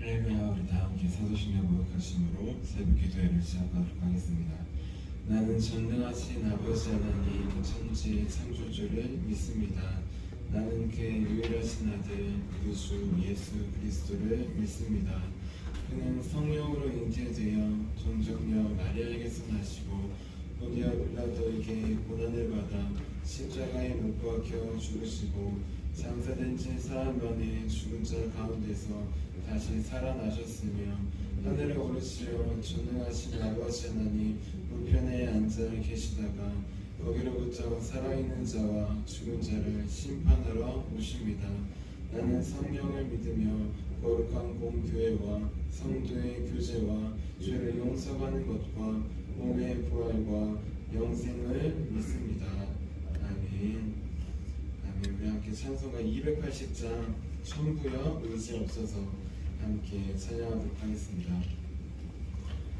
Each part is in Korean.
할렐루야. 우리 다 함께 사도신경 고백하심으로 새벽 기도회를 시작하도록 하겠습니다. 나는 전능하신 아버지 하나님 천지 창조주를 믿습니다. 나는 그의 유일하신 아들 우리 주 예수 그리스도를 믿습니다. 그는 성령으로 잉태되어 종정녀 마리아에게서 나시고 본디오 빌라도에게 고난을 받아 십자가에 못 박혀 죽으시고 장사된 지 사흘 만에 죽은 자 가운데서 다시 살아나셨으며 하늘에 오르시려 전능하신 아버지 하나님 우편에 앉아 계시다가 거기로부터 살아있는 자와 죽은 자를 심판하러 오십니다. 나는 성령을 믿으며 거룩한 공교회와 성도의 교제와 죄를 용서받는 것과 몸의 부활과 영생을 믿습니다. 아멘. 아멘. 우리 함께 찬송가 280장 천부여 의지 없어서 함께 찬양하도록 하겠습니다.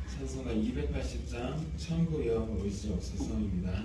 찬송가 280장 천부여 의지 없어서입니다.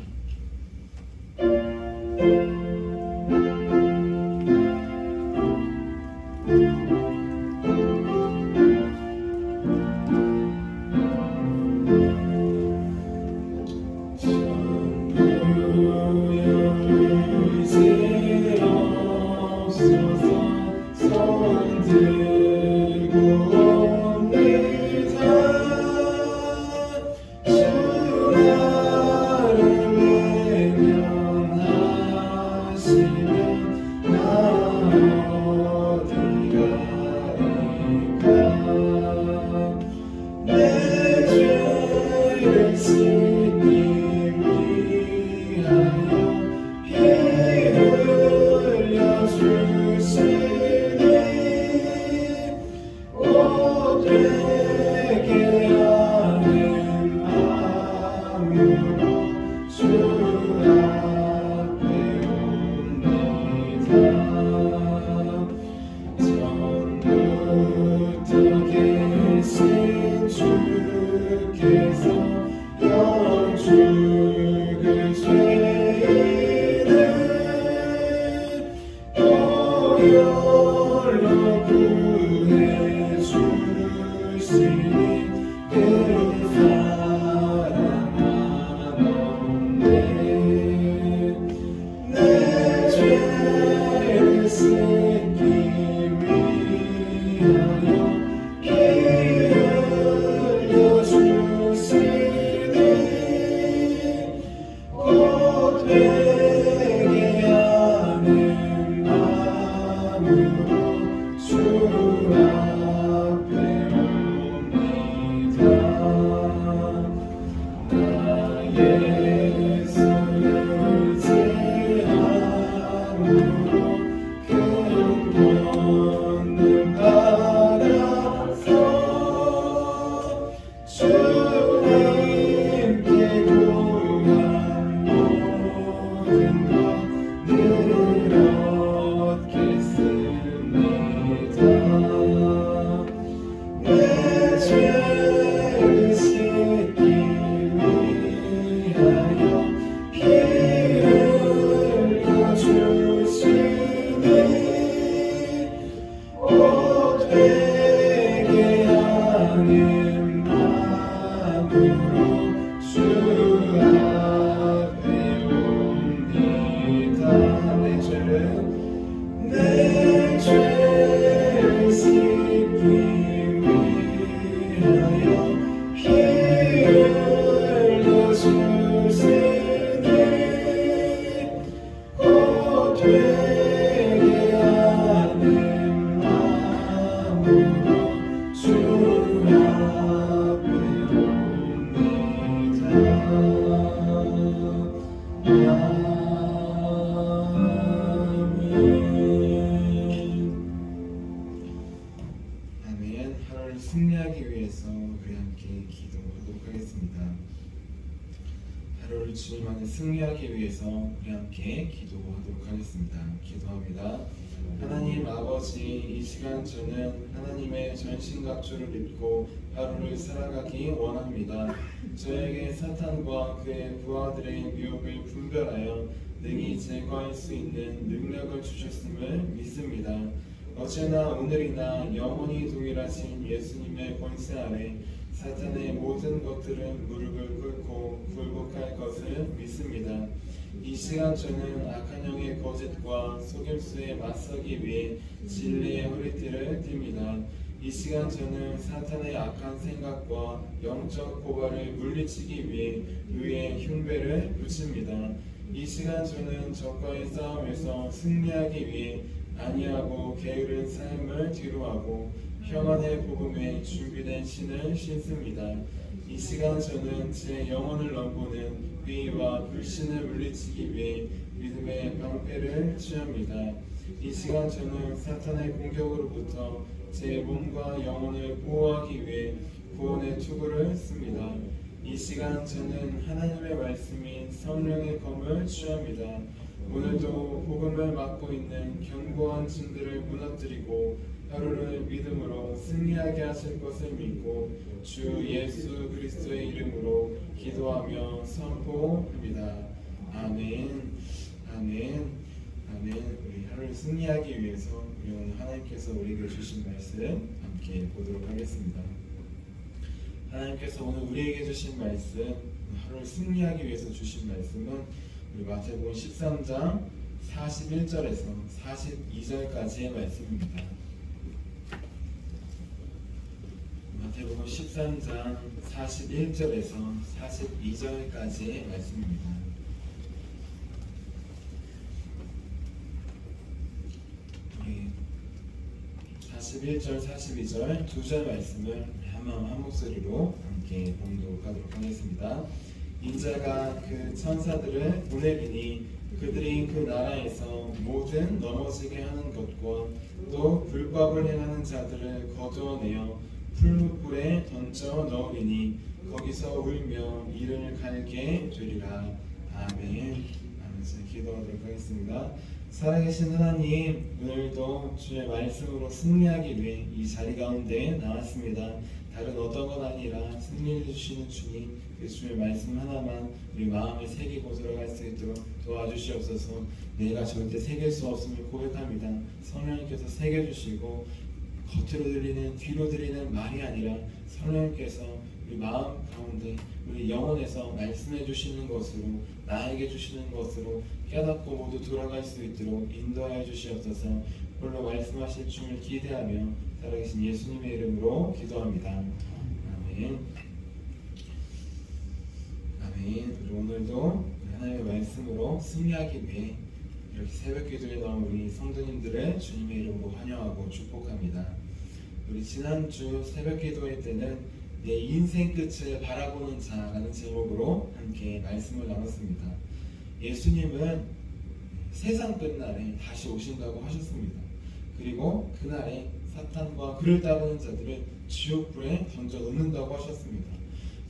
승리하기 위해서 우리 함께 기도하도록 하겠습니다. 하루를 주님 안에 승리하기 위해서 우리 함께 기도하도록 하겠습니다. 기도합니다. 하나님 아버지, 이 시간 저는 하나님의 전신갑주를 입고 하루를 살아가기 원합니다. 저에게 사탄과 그의 부하들의 유혹을 분별하여 능히 제거할 수 있는 능력을 주셨음을 믿습니다. 어제나 오늘이나 영원히 동일하신 예수님의 권세 아래 사탄의 모든 것들은 무릎을 꿇고 굴복할 것을 믿습니다. 이 시간 저는 악한 영의 거짓과 속임수에 맞서기 위해 진리의 허리띠를 띱니다. 이 시간 저는 사탄의 악한 생각과 영적 고발을 물리치기 위해 의의 흉배를 붙입니다. 이 시간 저는 적과의 싸움에서 승리하기 위해 안이하고 게으른 삶을 뒤로하고 평안의 복음에 준비된 신을 신습니다. 이 시간 저는 제 영혼을 넘보는 위와 불신을 물리치기 위해 믿음의 방패를 취합니다. 이 시간 저는 사탄의 공격으로부터 제 몸과 영혼을 보호하기 위해 구원의 투구를 씁니다. 이 시간 저는 하나님의 말씀인 성령의 검을 취합니다. 오늘도 복음을 맡고 있는 견고한 짐들을 무너뜨리고 하루를 믿음으로 승리하게 하실 것을 믿고 주 예수 그리스도의 이름으로 기도하며 선포합니다. 아멘. 아멘. 아멘. 우리 하루를 승리하기 위해서 우리 오늘 하나님께서 우리에게 주신 말씀 함께 보도록 하겠습니다. 하나님께서 오늘 우리에게 주신 말씀, 하루를 승리하기 위해서 주신 말씀은 우리 마태복음 13장 41절에서 42절까지의 말씀입니다. 마태복음 13장 41절에서 42절까지의 말씀입니다. 우리 41절, 42절 두 절 말씀을 한 목소리로 함께 봉독하도록 하겠습니다. 인자가 그 천사들을 보내리니 그들이 그 나라에서 모든 넘어지게 하는 것과 또 불법을 행하는 자들을 거두어내어 풀무불에 던져 넣으리니 거기서 울며 이를 갈게 되리라. 아멘. 아멘. 기도하도록 하겠습니다. 살아계신 하나님, 오늘도 주의 말씀으로 승리하기 위해 이 자리 가운데 나왔습니다. 다른 어떤 것 아니라 승리해 주시는 주님, 그 주의 말씀 하나만 우리 마음에 새기고 들어갈 수 있도록 도와주시옵소서. 내가 절대 새길 수 없음을 고백합니다. 성령님께서 새겨주시고 겉으로 들리는 뒤로 들리는 말이 아니라 성령님께서 우리 마음 가운데 우리 영혼에서 말씀해 주시는 것으로 나에게 주시는 것으로 깨닫고 모두 돌아갈 수 있도록 인도하여 주시옵소서. 홀로 말씀하실 줌을 기대하며 살아계신 예수님의 이름으로 기도합니다. 아멘. 아멘. 우리 오늘도 하나님의 말씀으로 승리하기 위해 이렇게 새벽 기도에 나온 우리 성도님들을 주님의 이름으로 환영하고 축복합니다. 우리 지난주 새벽 기도회 때는 내 인생 끝을 바라보는 자라는 제목으로 함께 말씀을 나눴습니다. 예수님은 세상 끝날에 다시 오신다고 하셨습니다. 그리고 그날에 사탄과 그를 따르는 자들을 지옥불에 던져 넣는다고 하셨습니다.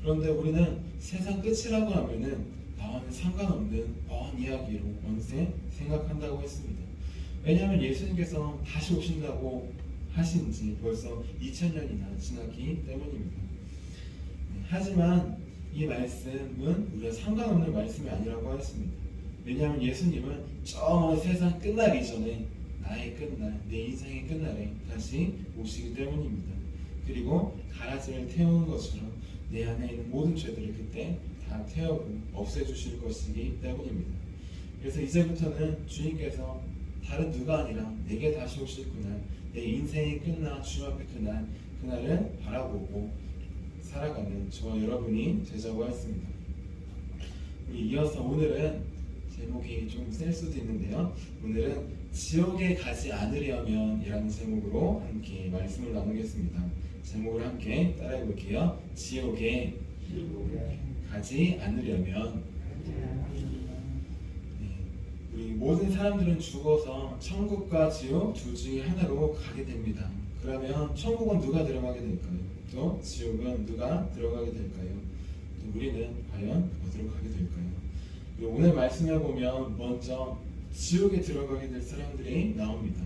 그런데 우리는 세상 끝이라고 하면은 나와는 상관없는 먼 이야기로 언제 생각한다고 했습니다. 왜냐하면 예수님께서 다시 오신다고 하신 지 벌써 2000년이나 지났기 때문입니다. 하지만 이 말씀은 우리가 상관없는 말씀이 아니라고 하였습니다. 왜냐하면 예수님은 저 세상 끝나기 전에 나의 끝날, 내 인생의 끝날에 다시 오시기 때문입니다. 그리고 가라지를 태우는 것처럼 내 안에 있는 모든 죄들을 그때 다 태우고 없애주실 것이기 때문입니다. 그래서 이제부터는 주님께서 다른 누가 아니라 내게 다시 오실 그날, 내 인생이 끝나 주님 앞에 그날을 바라보고 살아가는 저와 여러분이 되자고 했습니다. 우리 이어서 오늘은 제목이 좀 셀 수도 있는데요. 오늘은 지옥에 가지 않으려면 이라는 제목으로 함께 말씀을 나누겠습니다. 제목을 함께 따라해 볼게요. 지옥에 가지 않으려면. 우리 모든 사람들은 죽어서 천국과 지옥 둘 중에 하나로 가게 됩니다. 그러면 천국은 누가 들어가게 될까요? 또 지옥은 누가 들어가게 될까요? 또 우리는 과연 어디로 가게 될까요? 오늘 말씀해 보면 먼저 지옥에 들어가게 될 사람들이 나옵니다.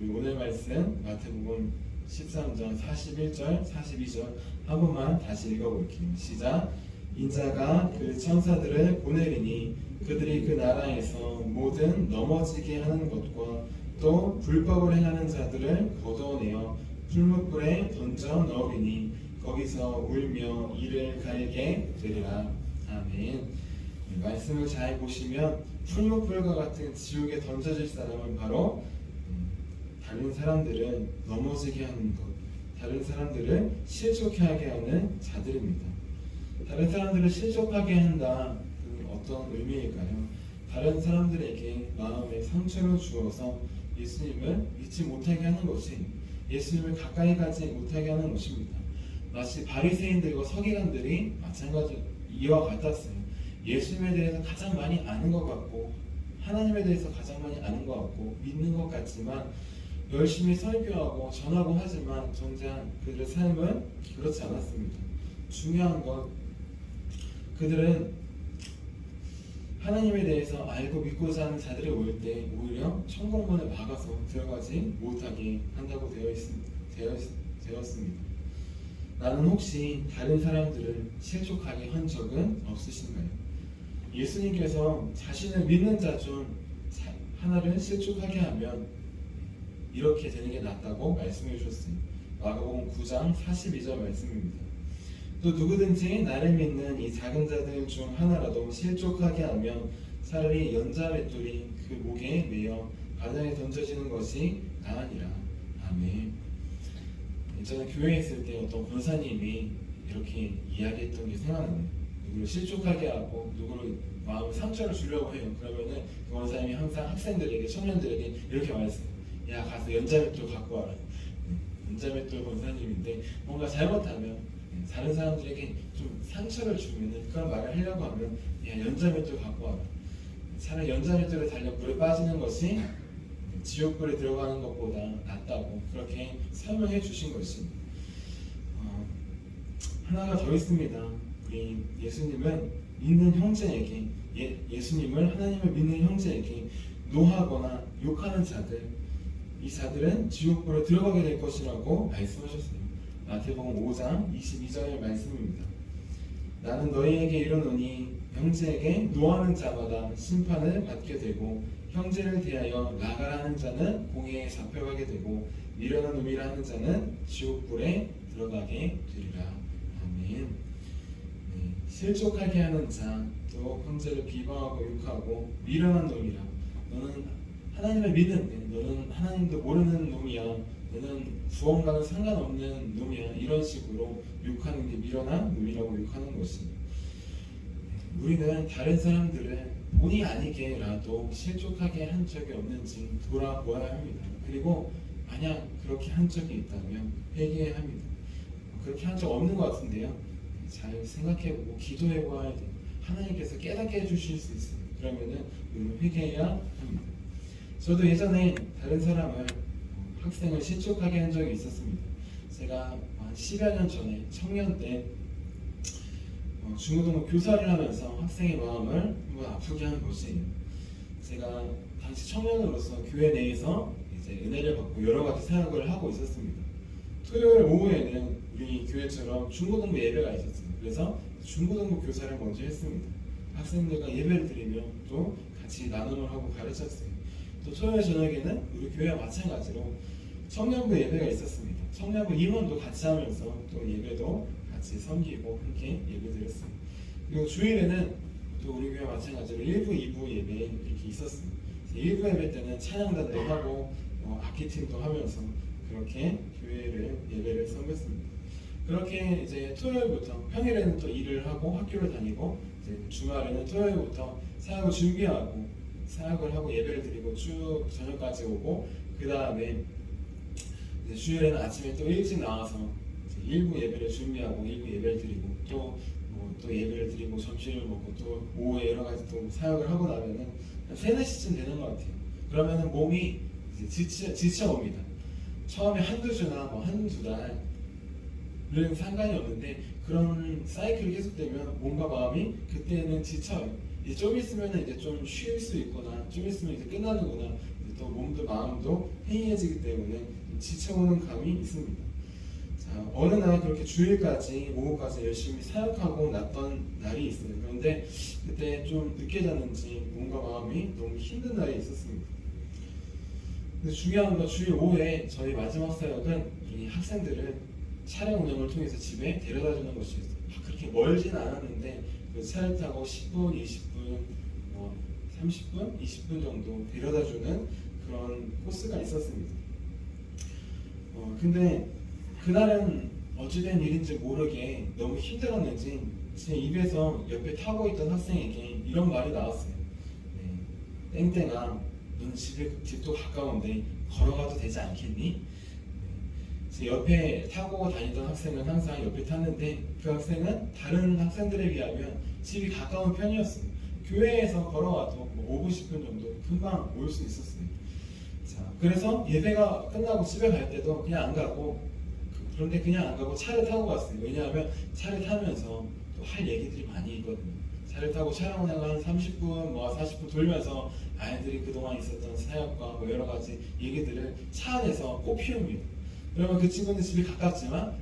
오늘 말씀 마태복음 13장 41절 42절 한 번만 다시 읽어볼게요. 시작. 인자가 그 천사들을 보내리니 그들이 그 나라에서 모든 넘어지게 하는 것과 또 불법을 행하는 자들을 걷어내어 풀무불에 던져 넣으리니 거기서 울며 이를 갈게 되리라. 아멘. 말씀을 잘 보시면 풀무불과 같은 지옥에 던져질 사람은 바로 다른 사람들을 넘어지게 하는 것, 다른 사람들을 실족하게 하는 자들입니다. 다른 사람들을 실족하게 한다. 어떤 의미일까요? 다른 사람들에게 마음에 상처를 주어서 예수님을 믿지 못하게 하는 것이, 예수님을 가까이 가지 못하게 하는 것입니다. 마치 바리새인들과 서기관들이 마찬가지 이와 같았어요. 예수님에 대해서 가장 많이 아는 것 같고 하나님에 대해서 가장 많이 아는 것 같고 믿는 것 같지만 열심히 설교하고 전하고 하지만 정작 그들의 삶은 그렇지 않았습니다. 중요한 건 그들은 하나님에 대해서 알고 믿고자 하는 자들이 올 때 오히려 천국문을 막아서 들어가지 못하게 한다고 되었습니다. 나는 혹시 다른 사람들을 실족하게 한 적은 없으신가요? 예수님께서 자신을 믿는 자 중 하나를 실족하게 하면 이렇게 되는 게 낫다고 말씀해 주셨습니다. 마가복음 9장 42절 말씀입니다. 또 누구든지 나를 믿는 이 작은 자들 중 하나라도 실족하게 하면 차라리 연자맷돌이 그 목에 매어 바다에 던져지는 것이 나으니라. 아멘. 저는 교회에 있을 때 어떤 권사님이 이렇게 이야기했던 게 생각나네요. 누구를 실족하게 하고 누구를 마음에 상처를 주려고 해요. 그러면은 그 권사님이 항상 학생들에게, 청년들에게 이렇게 말했어요. 야, 가서 연자맷돌 갖고 와라. 연자맷돌 권사님인데 뭔가 잘못하면 다른 사람들에게 좀 상처를 주면은 그런 말을 하려고 하면 야, 연자맷돌 갖고 와라. 차라리 연자맷돌에 달려 물에 빠지는 것이 지옥불에 들어가는 것보다 낫다고 그렇게 설명해 주신 것입니다. 하나가 더 있습니다. 우리 예수님은 믿는 형제에게, 예수님을 하나님을 믿는 형제에게 노하거나 욕하는 자들, 이 자들은 지옥불에 들어가게 될 것이라고 말씀하셨어요. 마태복음 5장 22절의 말씀입니다. 나는 너희에게 이르노니 형제에게 노하는 자마다 심판을 받게 되고 형제를 대하여 나가라 하는 자는 공회에 잡혀가게 되고 미련한 놈이라 하는 자는 지옥불에 들어가게 되리라. 아멘. 실족하게 하는 자, 또 형제를 비방하고 욕하고 미련한 놈이라, 너는 하나님을 믿는데 너는 하나님도 모르는 놈이야, 너는 구원과는 상관없는 놈이야, 이런 식으로 욕하는 게 미련한 놈이라고 욕하는 것입니다. 우리는 다른 사람들을 본의 아니게라도 실족하게 한 적이 없는지 돌아보아야 합니다. 그리고 만약 그렇게 한 적이 있다면 회개해야 합니다. 그렇게 한 적 없는 것 같은데요, 잘 생각해보고 기도해보아야 돼요. 하나님께서 깨닫게 해주실 수 있어요. 그러면은 우리는 회개해야 합니다. 저도 예전에 다른 사람을, 학생을 실족하게 한 적이 있었습니다. 제가 한 10여 년 전에 청년 때 중고등부 교사를 하면서 학생의 마음을 한번 아프게 한 것이에요. 제가 당시 청년으로서 교회 내에서 이제 은혜를 받고 여러 가지 사역을 하고 있었습니다. 토요일 오후에는 우리 교회처럼 중고등부 예배가 있었어요. 그래서 중고등부 교사를 먼저 했습니다. 학생들과 예배를 드리며 또 같이 나눔을 하고 가르쳤어요. 또 토요일 저녁에는 우리 교회와 마찬가지로 청년부 예배가 있었습니다. 청년부 임원도 같이 하면서 또 예배도 같이 섬기고 함께 예배드렸어요. 그리고 주일에는 또 우리 교회와 마찬가지로 1부, 2부 예배 이렇게 있었어요. 1부 예배 때는 찬양단도 하고 악기팀도 하면서 그렇게 교회를 예배를 섬겼습니다. 그렇게 이제 토요일부터, 평일에는 또 일을 하고 학교를 다니고, 이제 주말에는 토요일부터 사역을 준비하고 사역을 하고 예배를 드리고 쭉 저녁까지 오고, 그 다음에 주일에는 아침에 또 일찍 나와서 일부 예배를 준비하고 일부 예배를 드리고 또 예배를 드리고 점심을 먹고 또 오후에 여러 가지 또 사역을 하고 나면은 한 3, 4시쯤 되는 것 같아요. 그러면은 몸이 이제 지쳐옵니다. 처음에 한두 주나 한두 달은 상관이 없는데 그런 사이클이 계속되면 몸과 마음이 그때는 지쳐요. 이제 좀 있으면 이제 좀 쉴 수 있구나, 좀 있으면 이제 끝나는구나, 이제 또 몸도 마음도 해이해지기 때문에 지쳐오는 감이 있습니다. 자, 어느 날 그렇게 주일까지 오후까지 열심히 사역하고 났던 날이 있어요. 그런데 그때 좀 늦게 잤는지 몸과 마음이 너무 힘든 날이 있었습니다. 근데 중요한 건 주일 오후에 저희 마지막 사역은 이 학생들을 차량 운행을 통해서 집에 데려다 주는 것이었어요. 그렇게 멀진 않았는데 그 차를 타고 10분, 20분, 뭐 30분, 20분 정도 데려다 주는 그런 코스가 있었습니다. 근데 그날은 어찌된 일인지 모르게 너무 힘들었는지 제 입에서 옆에 타고 있던 학생에게 이런 말이 나왔어요. 네, 땡땡아, 넌 집도 가까운데 걸어가도 되지 않겠니? 네, 제 옆에 타고 다니던 학생은 항상 옆에 탔는데 그 학생은 다른 학생들에 비하면 집이 가까운 편이었어요. 교회에서 걸어와도 뭐 5분, 10분 정도 금방 올 수 있었어요. 자, 그래서 예배가 끝나고 집에 갈 때도 그냥 안 가고, 그런데 그냥 안 가고 차를 타고 갔어요. 왜냐하면 차를 타면서 또 할 얘기들이 많이 있거든요. 차를 타고 차량 운행을 한 30분, 뭐 40분 돌면서 아이들이 그동안 있었던 사역과 뭐 여러 가지 얘기들을 차 안에서 꼭 피웁니다. 그러면 그 친구는 집이 가깝지만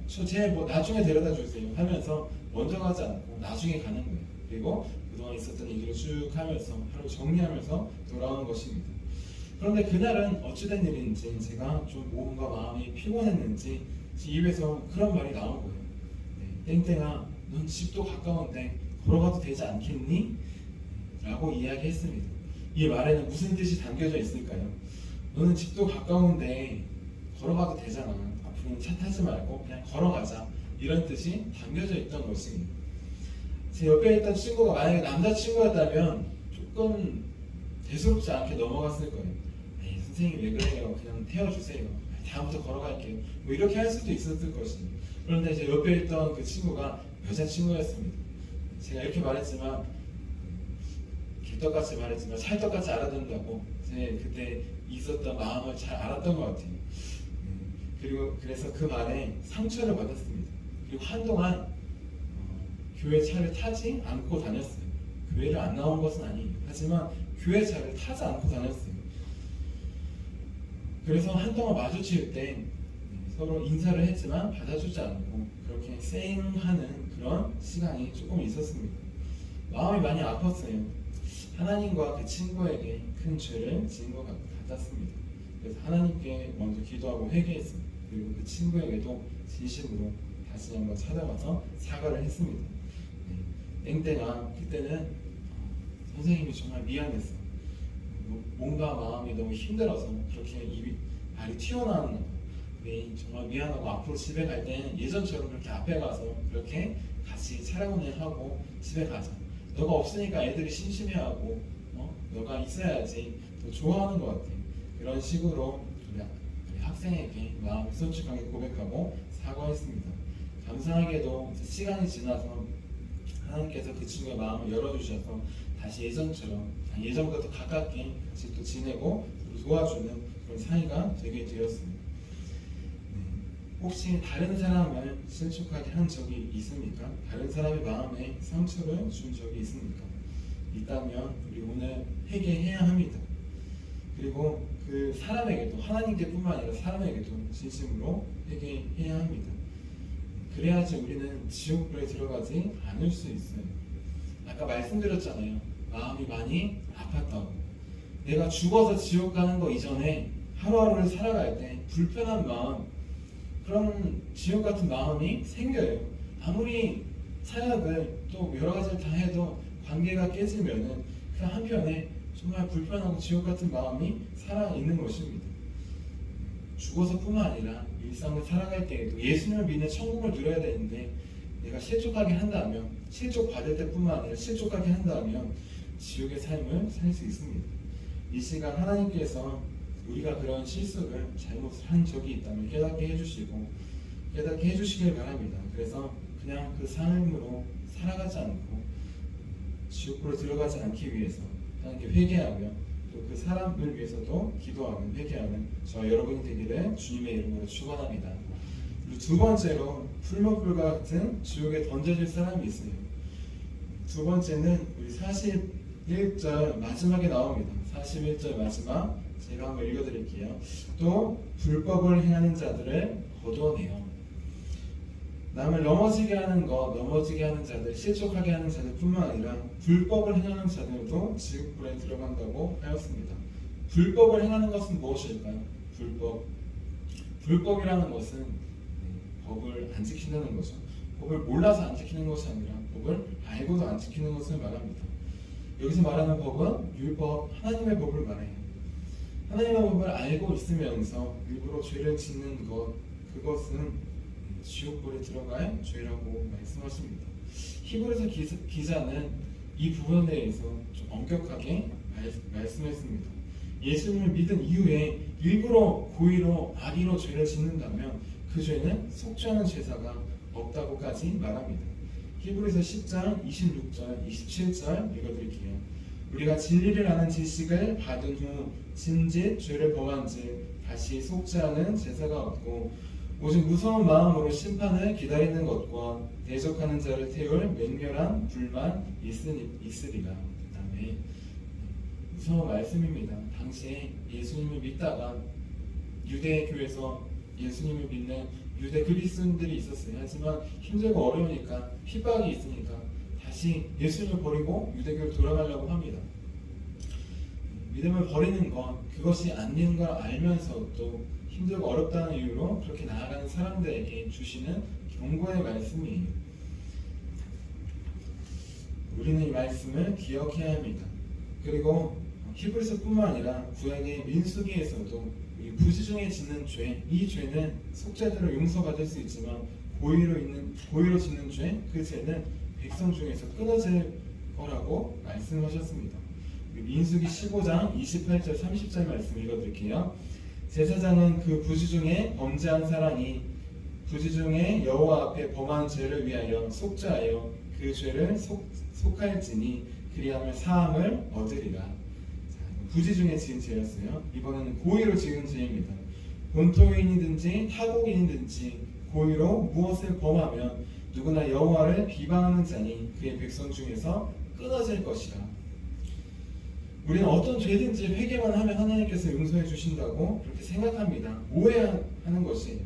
뭐 나중에 데려다 주세요 하면서 먼저 가지 않고 나중에 가는 거예요. 그리고 그동안 있었던 얘기를 쭉 하면서 하루 정리하면서 돌아오는 것입니다. 그런데 그날은 어찌된 일인지 제가 좀 몸과 마음이 피곤했는지 제 입에서 그런 말이 나온 거예요. 네, 땡땡아, 넌 집도 가까운데 걸어가도 되지 않겠니? 라고 이야기했습니다. 이 말에는 무슨 뜻이 담겨져 있을까요? 너는 집도 가까운데 걸어가도 되잖아. 앞으로는 차 타지 말고 그냥 걸어가자. 이런 뜻이 담겨져 있던 것입니다. 제 옆에 있던 친구가 만약에 남자친구였다면 조금 대수롭지 않게 넘어갔을 거예요. 에이, 선생님 왜 그래요? 그냥 태워주세요. 다음부터 걸어갈게요. 뭐 이렇게 할 수도 있었을 것입니다. 그런데 제 옆에 있던 그 친구가 여자친구였습니다. 제가 이렇게 말했지만 개떡같이 말했지만 찰떡같이 알아듣는다고 제 그때 있었던 마음을 잘 알았던 것 같아요. 그래서 그 말에 상처를 받았습니다. 그리고 한동안 교회 차를 타지 않고 다녔어요. 교회를 안 나온 것은 아니에요. 하지만 교회 차를 타지 않고 다녔어요. 그래서 한동안 마주칠 때 서로 인사를 했지만 받아주지 않고 그렇게 쌩하는 그런 시간이 조금 있었습니다. 마음이 많이 아팠어요. 하나님과 그 친구에게 큰 죄를 지은 것 같았습니다. 그래서 하나님께 먼저 기도하고 회개했습니다. 그리고 그 친구에게도 진심으로 다시 한번 찾아가서 사과를 했습니다. 땡땡아, 그때는 선생님이 정말 미안했어. 몸과 마음이 너무 힘들어서 그렇게 말이 튀어나왔나 봐. 정말 미안하고 앞으로 집에 갈 때는 예전처럼 그렇게 앞에 가서 그렇게 같이 차량 운행하고 집에 가자. 너가 없으니까 애들이 심심해하고 너가 있어야지 더 좋아하는 것 같아. 그런 식으로 우리 학생에게 마음을 솔직하게 고백하고 사과했습니다. 감사하게도 시간이 지나서 하나님께서 그 친구의 마음을 열어주셔서 다시 예전보다 더 가깝게 같이 또 지내고 도와주는 그런 사이가 되게 되었습니다. 혹시 다른 사람을 실족하게 한 적이 있습니까? 다른 사람의 마음에 상처를 준 적이 있습니까? 있다면 우리 오늘 회개해야 합니다. 그리고 그 사람에게도, 하나님께뿐만 아니라 사람에게도 진심으로 회개해야 합니다. 그래야지 우리는 지옥불에 들어가지 않을 수 있어요. 아까 말씀드렸잖아요. 마음이 많이 아팠다고. 내가 죽어서 지옥 가는 거 이전에 하루하루를 살아갈 때 불편한 마음, 그런 지옥 같은 마음이 생겨요. 아무리 사역을 또 여러 가지를 다 해도 관계가 깨지면은 그 한편에 정말 불편하고 지옥 같은 마음이 살아있는 것입니다. 죽어서뿐만 아니라 일상을 살아갈 때에도 예수님을 믿는 천국을 누려야 되는데 내가 실족하게 한다면, 실족 받을 때뿐만 아니라 실족하게 한다면 지옥의 삶을 살 수 있습니다. 이 시간 하나님께서 우리가 그런 실수를 잘못을 한 적이 있다면 깨닫게 해주시길 바랍니다. 그래서 그냥 그 삶으로 살아가지 않고 지옥으로 들어가지 않기 위해서 하나님께 회개하며 또 그 사람을 위해서도 기도하는 회개하는 저와 여러분이 되기를 주님의 이름으로 축원합니다. 그리고 두 번째로 풀무불과 같은 지옥에 던져질 사람이 있어요. 두 번째는 우리 41절 마지막에 나옵니다. 41절 마지막 제가 한번 읽어드릴게요. 또 불법을 행하는 자들을 거두어내요. 남을 넘어지게 하는 자들, 실족하게 하는 자들 뿐만 아니라 불법을 행하는 자들도 지옥불에 들어간다고 하였습니다. 불법을 행하는 것은 무엇일까요? 불법이라는 것은 법을 안 지킨다는 거죠. 법을 몰라서 안 지키는 것이 아니라 법을 알고도 안 지키는 것을 말합니다. 여기서 말하는 법은 율법, 하나님의 법을 말해요. 하나님의 법을 알고 있으면서 일부러 죄를 짓는 것, 그것은 지옥불에 들어갈 죄라고 말씀하십니다. 히브리서 기자는 이 부분에 대해서 좀 엄격하게 말씀했습니다. 예수님을 믿은 이후에 일부러 고의로 악의로 죄를 짓는다면 그 죄는 속죄하는 제사가 없다고까지 말합니다. 히브리서 10장 26절 27절 읽어드릴게요. 우리가 진리를 아는 지식을 받은 후 짐짓 죄를 범한즉 다시 속죄하는 제사가 없고 오직 무서운 마음으로 심판을 기다리는 것과 대적하는 자를 태울 맹렬한 불만 있으리라. 아멘. 무서운 말씀입니다. 당시에 예수님을 믿다가 유대 교회에서 예수님을 믿는 유대 그리스도인들이 있었어요. 하지만 힘들고 어려우니까 핍박이 있으니까 다시 예수님을 버리고 유대교로 돌아가려고 합니다. 믿음을 버리는 건 그것이 아닌 걸 알면서도 힘들고 어렵다는 이유로 그렇게 나아가는 사람들에게 주시는 경고의 말씀이에요. 우리는 이 말씀을 기억해야 합니다. 그리고 히브리서뿐만 아니라 구약의 민수기에서도 부지 중에 짓는 죄, 이 죄는 속죄대로 용서받을 수 있지만 고의로 짓는 죄, 그 죄는 백성 중에서 끊어질 거라고 말씀하셨습니다. 민수기 15장 28절 30절 말씀 읽어드릴게요. 제사장은 그 부지 중에 범죄한 사람이 부지 중에 여호와 앞에 범한 죄를 위하여 속죄하여 그 죄를 속할지니 그리하면 사함을 얻으리라. 부지 중에 지은 죄였어요. 이번에는 고의로 지은 죄입니다. 본토인이든지 타국인이든지 고의로 무엇을 범하면 누구나 여호와를 비방하는 자니 그의 백성 중에서 끊어질 것이라. 우리는 어떤 죄든지 회개만 하면 하나님께서 용서해 주신다고 그렇게 생각합니다. 오해하는 것이에요.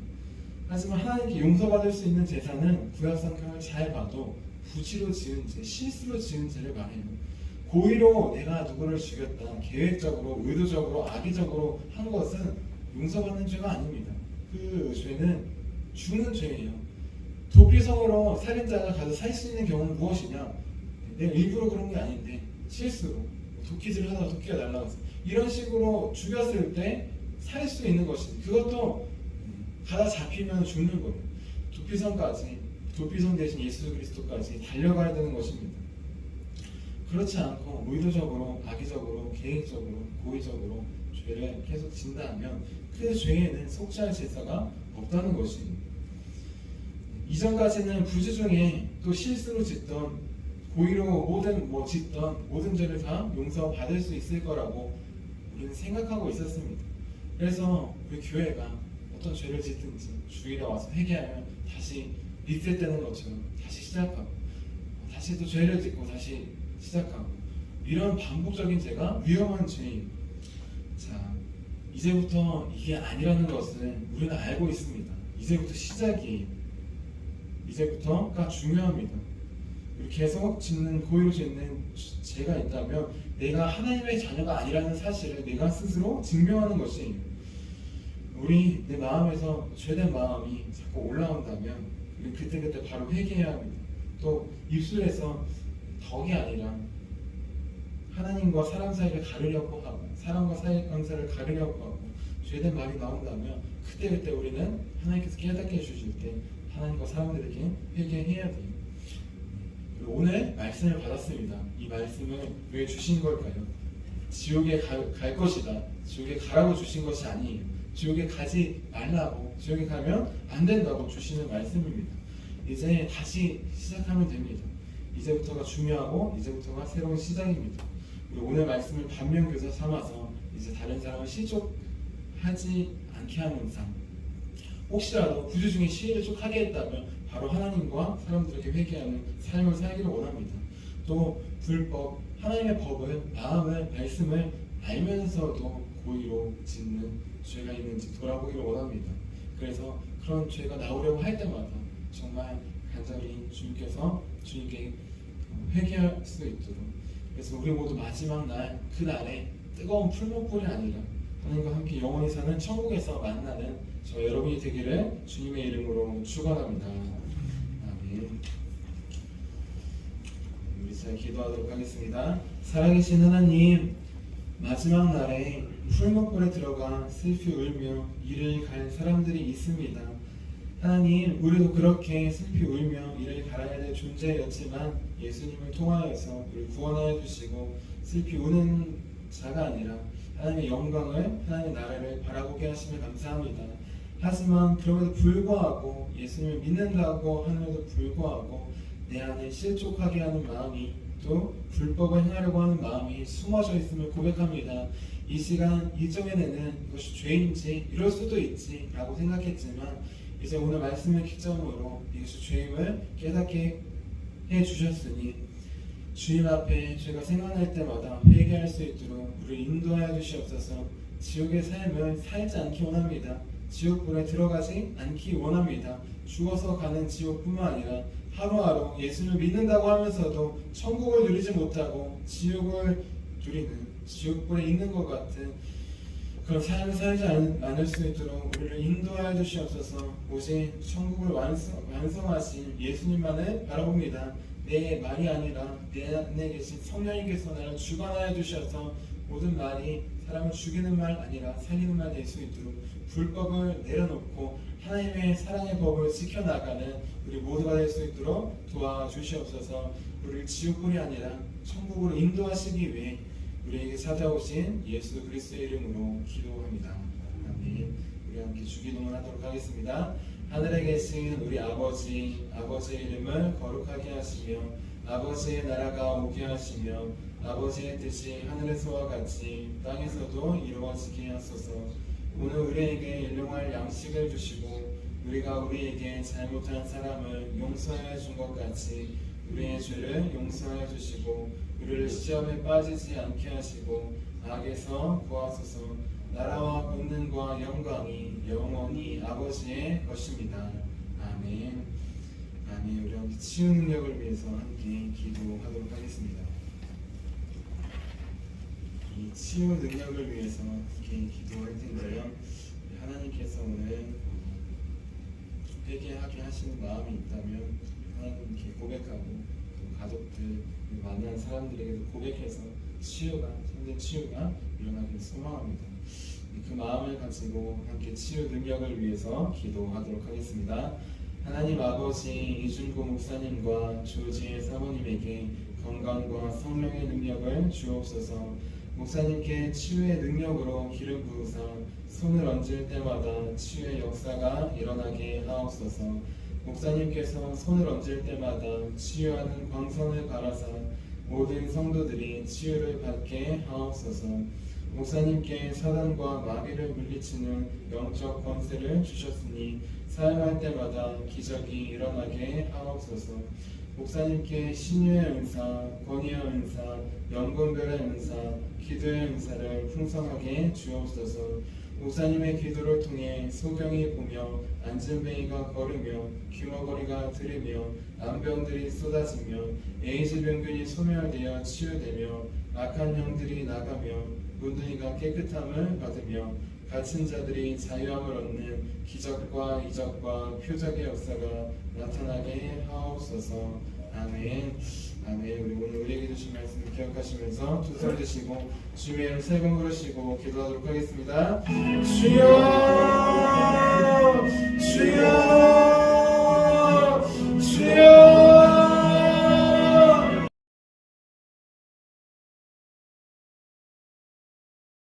하지만 하나님께 용서받을 수 있는 제사는 구약 성경을 잘 봐도 부지로 지은 죄, 실수로 지은 죄를 말해요. 고의로 내가 누구를 죽였다, 계획적으로, 의도적으로, 악의적으로 한 것은 용서받는 죄가 아닙니다. 그 죄는 죽는 죄예요. 도피성으로 살인자가 가서 살 수 있는 경우는 무엇이냐? 내가 일부러 그런 게 아닌데 실수로 도끼질을 하다가 도끼가 날아갔어. 이런 식으로 죽였을 때 살 수 있는 것이 그것도 가다 잡히면 죽는 거예요. 도피성 대신 예수 그리스도까지 달려가야 되는 것입니다. 그렇지 않고 의도적으로, 악의적으로, 계획적으로, 고의적으로 죄를 계속 진다면 그 죄에는 속죄할 제사가 없다는 것입니다. 이전까지는 부지 중에 또 실수로 짓던 고의로 짓던 모든 죄를 다 용서받을 수 있을 거라고 우리는 생각하고 있었습니다. 그래서 우리 교회가 어떤 죄를 짓든지 주일에 와서 회개하면 다시 리셋되는 것처럼 다시 시작하고 다시 또 죄를 짓고 다시 시작하고 이런 반복적인 죄가 위험한 죄예요. 자, 이제부터 이게 아니라는 것을 우리는 알고 있습니다. 이제부터 시작이에요. 이제부터가 중요합니다. 계속 짓는 고의로 짓는 죄가 있다면 내가 하나님의 자녀가 아니라는 사실을 내가 스스로 증명하는 것이에요. 내 마음에서 죄된 마음이 자꾸 올라온다면 우리 그때 바로 회개해야 합니다. 또 입술에서 덕이 아니라 하나님과 사람 사이를 가르려고 하고 사람과 사이를 가르려고 하고 죄된 말이 나온다면 그때 우리는 하나님께서 깨닫게 해주실 때 하나님과 사람들에게 회개해야 돼요. 오늘 말씀을 받았습니다. 이 말씀을 왜 주신 걸까요? 지옥에 갈 것이다. 지옥에 가라고 주신 것이 아니에요. 지옥에 가지 말라고, 지옥에 가면 안 된다고 주시는 말씀입니다. 이제 다시 시작하면 됩니다. 이제부터가 중요하고 이제부터가 새로운 시작입니다. 우리 오늘 말씀을 반면교사 삼아서 이제 다른 사람을 실족하지 않게 하는 삶. 혹시라도 구주 중에 실족하게 했다면 바로 하나님과 사람들에게 회개하는 삶을 살기를 원합니다. 또 불법, 하나님의 법을, 마음을, 말씀을 알면서도 고의로 짓는 죄가 있는지 돌아보기를 원합니다. 그래서 그런 죄가 나오려고 할 때마다 정말 간절히 주님께 회개할 수 있도록, 그래서 우리 모두 마지막 날, 그 날에 뜨거운 풀목불이 아니라 하나님과 함께 영원히 사는 천국에서 만나는 저 여러분이 되기를 주님의 이름으로 축원합니다. 아멘. 우리 잘 기도하도록 하겠습니다. 살아계신 하나님, 마지막 날에 풀목불에 들어가 슬피 울며 이를 갈 사람들이 있습니다. 하나님, 우리도 그렇게 슬피 울며 이를 갈아야 될 존재였지만 예수님을 통하여서 우리를 구원하여 주시고 슬피 우는 자가 아니라 하나님의 영광을, 하나님의 나라를 바라보게 하심을 감사합니다. 하지만 그럼에도 불구하고 예수님을 믿는다고 함에도 불구하고 내 안에 실족하게 하는 마음이, 또 불법을 행하려고 하는 마음이 숨어져 있음을 고백합니다. 이 시간 이전에는 이것이 죄인지 이럴 수도 있지 라고 생각했지만 이제 오늘 말씀을 기점으로 이것이 죄임을 깨닫게 해주셨으니 주님 앞에 죄가 생각날 때마다 회개할 수 있도록 우리를 인도하여 주시옵소서. 지옥의 삶을 살지 않기 원합니다. 지옥불에 들어가지 않기 원합니다. 죽어서 가는 지옥뿐만 아니라 하루하루 예수를 믿는다고 하면서도 천국을 누리지 못하고 지옥을 누리는, 지옥불에 있는 것 같은 그런 삶을 살지 않을 수 있도록 우리를 인도하여 주시옵소서. 오직 천국을 완성하신 예수님만을 바라봅니다. 내 말이 아니라 내 안에 계신 성령님께서 나를 주관하여 주셔서 모든 말이 사람을 죽이는 말 아니라 살리는 말 될 수 있도록 불법을 내려놓고 하나님의 사랑의 법을 지켜나가는 우리 모두가 될 수 있도록 도와주시옵소서. 우리를 지옥불이 아니라 천국으로 인도하시기 위해 우리에게 찾아오신 예수 그리스도의 이름으로 기도합니다. 아멘. 우리 함께 주기도문 하도록 하겠습니다. 하늘에 계신 우리 아버지, 아버지의 이름을 거룩하게 하시며 아버지의 나라가 오게 하시며 아버지의 뜻이 하늘에서와 같이 땅에서도 이루어지게 하소서. 오늘 우리에게 일용할 양식을 주시고 우리가 우리에게 잘못한 사람을 용서하여 준 것 같이 우리의 죄를 용서하여 주시고 우리를 시험에 빠지지 않게 하시고 악에서 구하소서. 나라와 권능과 영광이 영원히 아버지의 것입니다. 아멘. 아멘. 우리 함께 치유 능력을 위해서 함께 기도하도록 하겠습니다. 이 치유 능력을 위해서 함께 기도할 텐데요. 하나님께서 오늘 회개하게 하시는 마음이 있다면 하나님께 고백하고 또 가족들, 만난 사람들에게도 고백해서 치유가, 현재 치유가 일어나길 소망합니다. 그 마음을 가지고 함께 치유 능력을 위해서 기도하도록 하겠습니다. 하나님 아버지, 이준구 목사님과 조지의 사모님에게 건강과 성령의 능력을 주옵소서. 목사님께 치유의 능력으로 기름 부으사 손을 얹을 때마다 치유의 역사가 일어나게 하옵소서. 목사님께서 손을 얹을 때마다 치유하는 광선을 갈아사 모든 성도들이 치유를 받게 하옵소서. 목사님께 사단과 마귀를 물리치는 영적 권세를 주셨으니 사용할 때마다 기적이 일어나게 하옵소서. 목사님께 신유의 은사, 권위의 은사, 연금별의 은사, 기도의 은사를 풍성하게 주옵소서. 목사님의 기도를 통해 소경이 보며 안진뱅이가 걸으며 귀머거리가 들으며 암병들이 쏟아지며 에이즈 병균이 소멸되어 치유되며 악한 영들이 나가며 문둥이가 깨끗함을 받으며 갇힌 자들이 자유함을 얻는 기적과 이적과 표적의 역사가 나타나게 하옵소서. 아멘. 아멘. 우리 오늘 우리에게 주신 말씀을 기억하시면서 두 손 드시고 주님의 이름 세 번 부르시고 기도하도록 하겠습니다. 주여